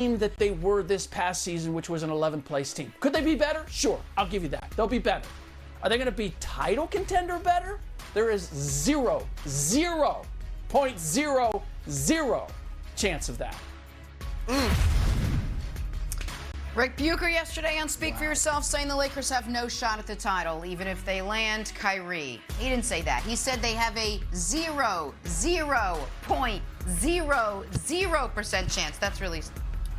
that they were this past season, which was an 11th place team. Could they be better? Sure, I'll give you that. They'll be better. Are they going to be title contender better? There is 0.00 chance of that. Rick Bucher yesterday on Speak For Yourself saying the Lakers have no shot at the title, even if they land Kyrie. He didn't say that. He said they have a 0.00% chance. That's really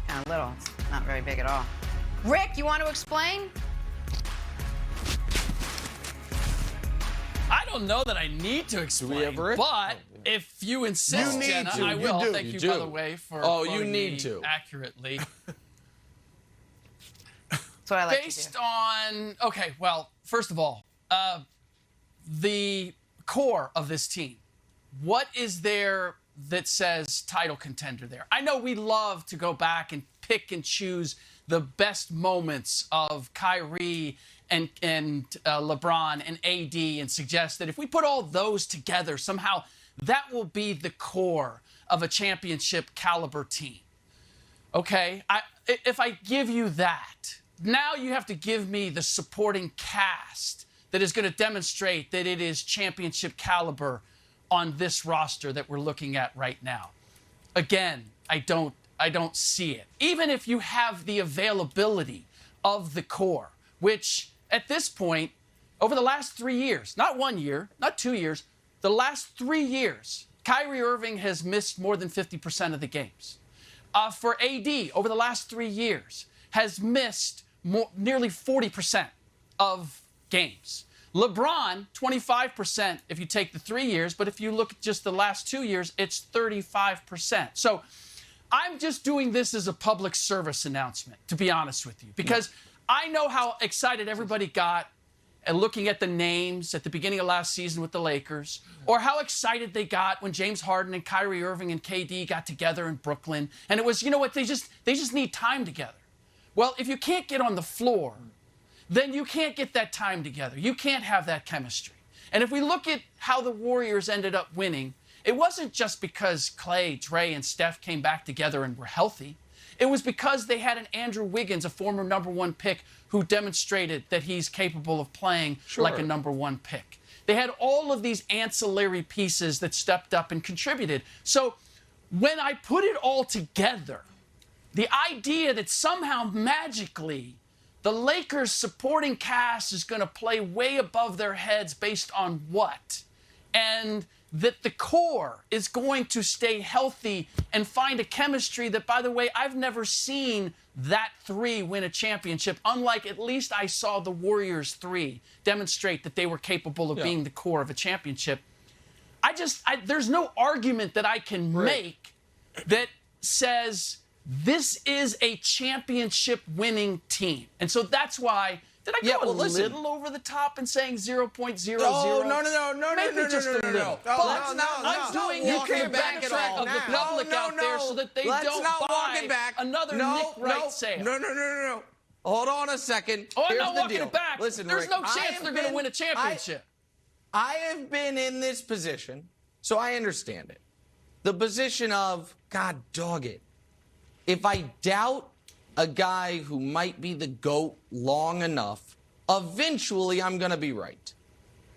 kind of little. It's not very big at all. Rick, you want to explain? I don't know that I need to explain, but if you insist, Jenna, I will. Thank you, by the way, for quoting me accurately. That's what I like Based on, okay, well, first of all, the core of this team, what is there that says title contender there? I know we love to go back and pick and choose the best moments of Kyrie and LeBron and AD and suggest that if we put all those together, somehow that will be the core of a championship caliber team. Okay, if I give you that, now you have to give me the supporting cast that is going to demonstrate that it is championship caliber on this roster that we're looking at right now. Again, I don't see it. Even if you have the availability of the core, which at this point, over the last 3 years, not 1 year, not 2 years, the last 3 years, Kyrie Irving has missed more than 50% of the games. For AD, over the last 3 years, has missed nearly 40% of games. LeBron, 25% if you take the 3 years, but if you look at just the last 2 years, it's 35%. So I'm just doing this as a public service announcement, to be honest with you, because I know how excited everybody got and looking at the names at the beginning of last season with the Lakers, or how excited they got when James Harden and Kyrie Irving and KD got together in Brooklyn. And it was, you know what, they just need time together. Well, if you can't get on the floor, then you can't get that time together. You can't have that chemistry. And if we look at how the Warriors ended up winning, it wasn't just because Clay, Dre, and Steph came back together and were healthy. It was because they had an Andrew Wiggins, a former #1 pick, who demonstrated that he's capable of playing like a #1 pick. They had all of these ancillary pieces that stepped up and contributed. So when I put it all together, the idea that somehow magically the Lakers supporting cast is going to play way above their heads based on what? And that the core is going to stay healthy and find a chemistry that, by the way, I've never seen that three win a championship, unlike at least I saw the Warriors three demonstrate that they were capable of being the core of a championship. There's no argument that I can make that says this is a championship winning team. And so that's why, did I go a little over the top in saying 0.00? No. Maybe just a little. But I'm doing it for the benefit of the public out there so that they don't buy another Nick Wright sale. No. Hold on a second. Oh, I'm Here's not the walking deal. it back. Listen, there's Rick, no chance they're going to win a championship. I have been in this position, so I understand it. The position of, God dog it, if I doubt a guy who might be the GOAT long enough, eventually I'm going to be right.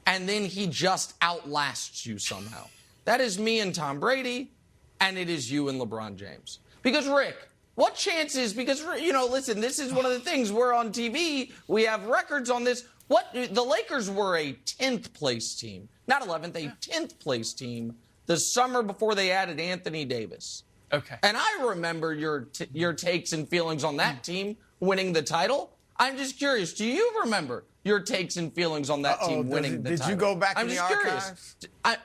And then he just outlasts you somehow. That is me and Tom Brady, and it is you and LeBron James. Because, Rick, what chances, because, listen, this is one of the things. We're on TV. We have records on this. The Lakers were a 10th place team, not 11th, a 10th place team the summer before they added Anthony Davis. Okay. And I remember your takes and feelings on that team winning the title. I'm just curious. Do you remember your takes and feelings on that team winning the title? Did you go back in the archives?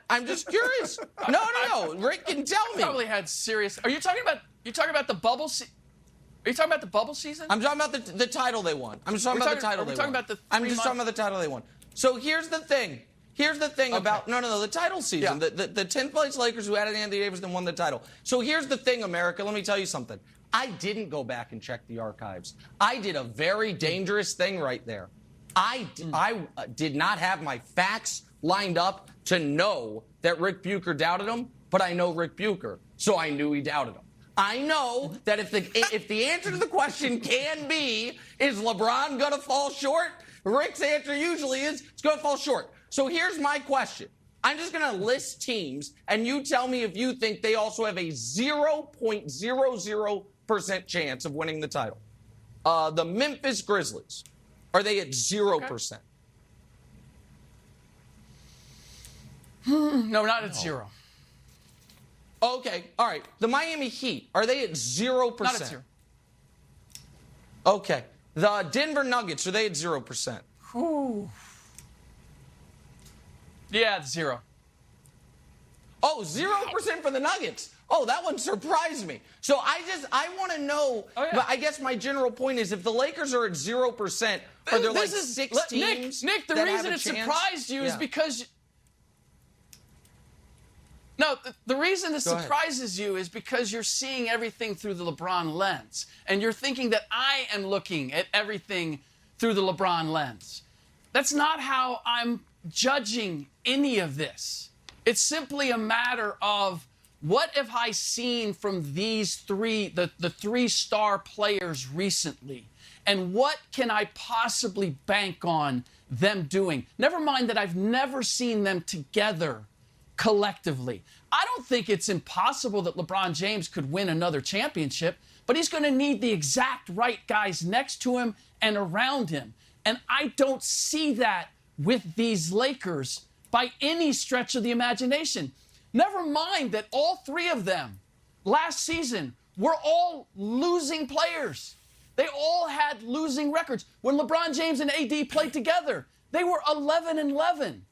I'm just curious. No. Rick can tell me. Probably had serious. Are you talking about the bubble? Are you talking about the bubble season? I'm talking about the title they won. I'm just talking about the title they won. Talking about the I'm just talking about the title they won. So here's the thing. About the title season. Yeah. The 10th place Lakers who added Anthony Davis and won the title. So here's the thing, America. Let me tell you something. I didn't go back and check the archives. I did a very dangerous thing right there. I did not have my facts lined up to know that Rick Bucher doubted him, but I know Rick Bucher, so I knew he doubted him. I know that if the answer to the question can be, is LeBron going to fall short? Rick's answer usually is, it's going to fall short. So here's my question. I'm just going to list teams, and you tell me if you think they also have a 0.00% chance of winning the title. The Memphis Grizzlies, are they at 0%? No, not at 0. Okay, all right. The Miami Heat, are they at 0%? Not at 0. Okay. The Denver Nuggets, are they at 0%? Whew. Yeah, 0. Oh, 0% for the Nuggets. Oh, that one surprised me. So I want to know, but I guess my general point is if the Lakers are at 0%, are there like 6 teams? Nick, the reason it surprised you is because... No, the reason this surprises you is because you're seeing everything through the LeBron lens. And you're thinking that I am looking at everything through the LeBron lens. That's not how I'm judging any of this. It's simply a matter of what have I seen from these three, the 3-star players recently? And what can I possibly bank on them doing? Never mind that I've never seen them together collectively. I don't think it's impossible that LeBron James could win another championship, but he's going to need the exact right guys next to him and around him. And I don't see that with these Lakers by any stretch of the imagination. Never mind that all 3 of them last season were all losing players. They all had losing records. When LeBron James and AD played together, they were 11-11.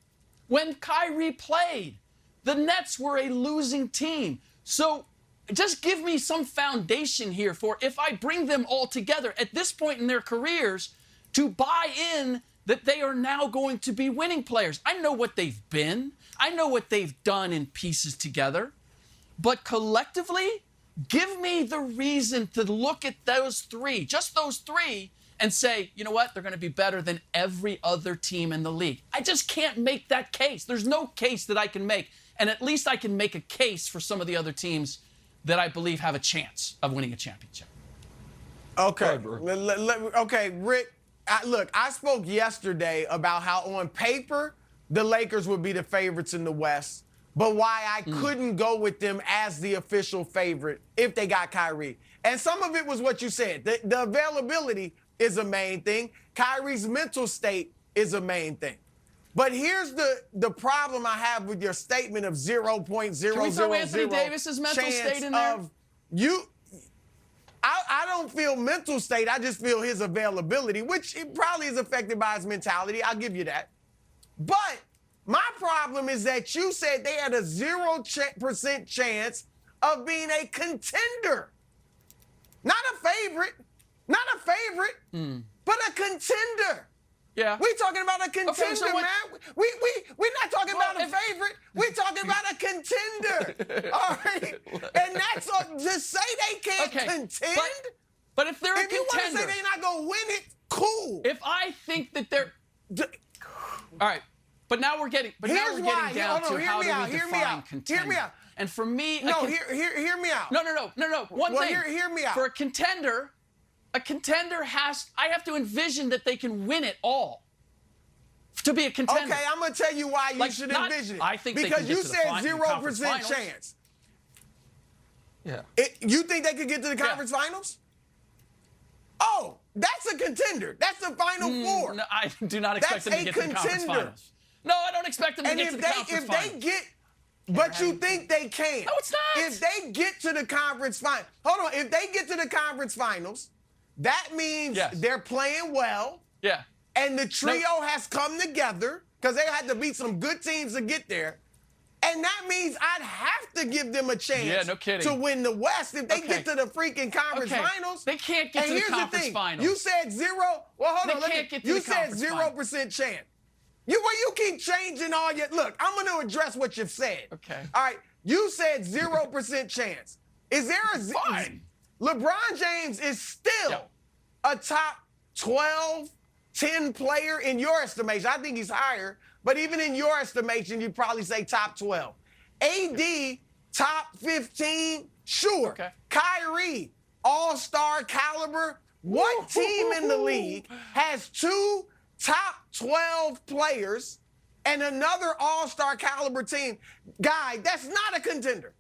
When Kyrie played, the Nets were a losing team. So just give me some foundation here for if I bring them all together at this point in their careers to buy in that they are now going to be winning players. I know what they've been. I know what they've done in pieces together. But collectively, give me the reason to look at those 3, just those 3, and say, you know what, they're going to be better than every other team in the league. I just can't make that case. There's no case that I can make. And at least I can make a case for some of the other teams that I believe have a chance of winning a championship. Okay. Okay, Rick, look, I spoke yesterday about how on paper the Lakers would be the favorites in the West, but why I couldn't go with them as the official favorite if they got Kyrie. And some of it was what you said. The availability is a main thing. Kyrie's mental state is a main thing. But here's the problem I have with your statement of 0.000 Can we throw Anthony Davis's mental state in there? I don't feel mental state. I just feel his availability, which it probably is affected by his mentality. I'll give you that. But my problem is that you said they had a 0% chance of being a contender. Not a favorite, but a contender. Yeah. We're talking about a contender, okay, so man. We're not talking about a favorite. We're talking about a contender. All right? And that's to say they can't contend. But if they're a contender. If you want to say they're not going to win it, cool. If I think that they're. All right. But now we're getting down to how do we define contender. Hear me out. And for me. No, hear me out. No. One thing. Hear me out. For a contender I have to envision that they can win it all to be a contender. Okay, I'm going to tell you why you should envision it. I think because they can you said 0% chance. Yeah. You think they could get to the conference finals? Oh, that's a contender. That's the Final Four. No, I do not expect them to get to the conference finals. No, I don't expect them to get to the conference finals. But you think they can. No, it's not. If they get to the conference finals, hold on. If they get to the conference finals, that means they're playing well. Yeah. And the trio has come together because they had to beat some good teams to get there. And that means I'd have to give them a chance to win the West if they get to the freaking conference finals. They can't get to the conference finals. You said 0. Well, hold on. You said 0% chance. You keep changing all your. Look, I'm going to address what you've said. Okay. All right. You said 0% chance. Is there a. Fine. LeBron James is still a top 12, 10 player in your estimation. I think he's higher, but even in your estimation, you'd probably say top 12. AD, top 15, Sure. Okay. Kyrie, all-star caliber. What team in the league has 2 top 12 players and another all-star caliber team? Guy, that's not a contender.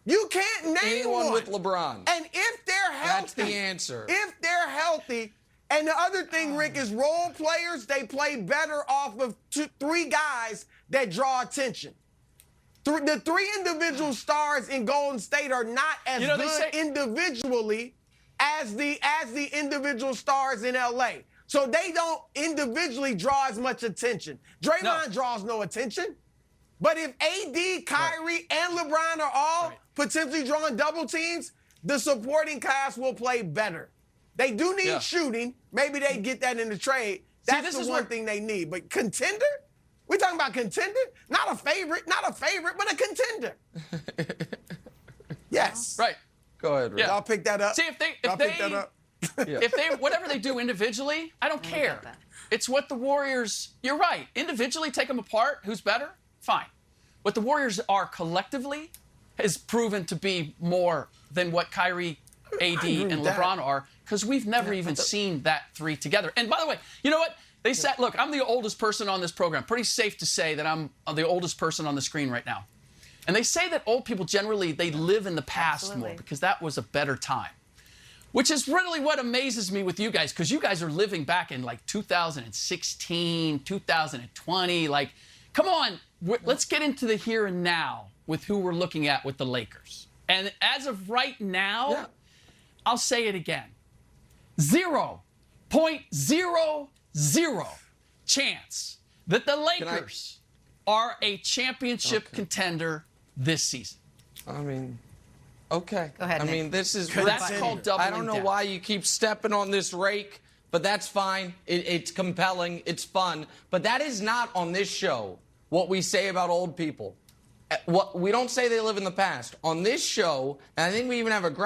You can't name Anyone one. with LeBron. And if they're healthy, That's the answer. If they're healthy, and the other thing, Rick, is role players, they play better off of 3 guys that draw attention. The 3 individual stars in Golden State are not as good individually as the individual stars in LA. So they don't individually draw as much attention. Draymond draws no attention. But if AD, Kyrie, and LeBron are all potentially drawing double teams, the supporting cast will play better. They do need shooting. Maybe they get that in the trade. That's the one thing they need. But contender? We're talking about contender? Not a favorite, but a contender. Yes. Right. Go ahead, Rick. Y'all pick that up. See, if they whatever they do individually, I don't care. It's what the Warriors. You're right. Individually, take them apart. Who's better? Fine. What the Warriors are collectively has proven to be more than what Kyrie, AD, and LeBron are, because we've never even seen that 3 together. And by the way, you know what? They said, look, I'm the oldest person on this program. Pretty safe to say that I'm the oldest person on the screen right now. And they say that old people generally, they live in the past more because that was a better time. Which is really what amazes me with you guys, because you guys are living back in like 2016, 2020. Like, come on, let's get into the here and now with who we're looking at with the Lakers. And as of right now, I'll say it again. 0.00 chance that the Lakers are a championship contender this season. I mean, okay. Go ahead, I Nick. mean, this is That's called doubling I don't know down. why you keep stepping on this rake, but that's fine. It's compelling. It's fun. But that is not on this show what we say about old people. What we don't say they live in the past. On this show, and I think we even have a